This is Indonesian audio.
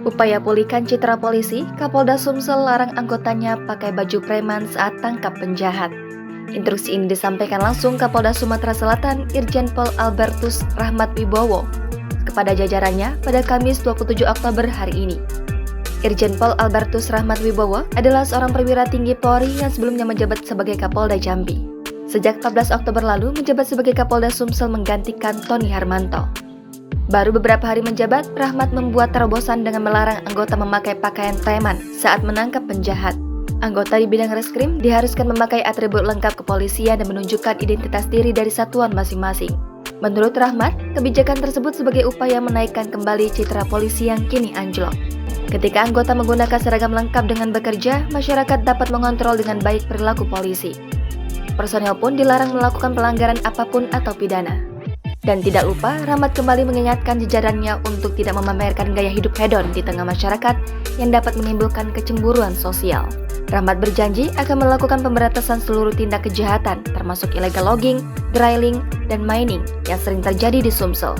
Upaya pulihkan citra polisi, Kapolda Sumsel larang anggotanya pakai baju preman saat tangkap penjahat. Instruksi ini disampaikan langsung Kapolda Sumatera Selatan Irjen Pol Albertus Rahmat Wibowo kepada jajarannya pada Kamis 27 Oktober hari ini. Irjen Pol Albertus Rahmat Wibowo adalah seorang perwira tinggi Polri yang sebelumnya menjabat sebagai Kapolda Jambi. Sejak 14 Oktober lalu menjabat sebagai Kapolda Sumsel menggantikan Tony Harmanto. Baru beberapa hari menjabat, Rahmat membuat terobosan dengan melarang anggota memakai pakaian preman saat menangkap penjahat. Anggota di bidang reskrim diharuskan memakai atribut lengkap kepolisian dan menunjukkan identitas diri dari satuan masing-masing. Menurut Rahmat, kebijakan tersebut sebagai upaya menaikkan kembali citra polisi yang kini anjlok. Ketika anggota menggunakan seragam lengkap dengan bekerja, masyarakat dapat mengontrol dengan baik perilaku polisi. Personel pun dilarang melakukan pelanggaran apapun atau pidana. Dan tidak lupa, Rahmat kembali mengingatkan jajarannya untuk tidak memamerkan gaya hidup hedon di tengah masyarakat yang dapat menimbulkan kecemburuan sosial. Rahmat berjanji akan melakukan pemberantasan seluruh tindak kejahatan, termasuk illegal logging, drilling, dan mining yang sering terjadi di Sumsel.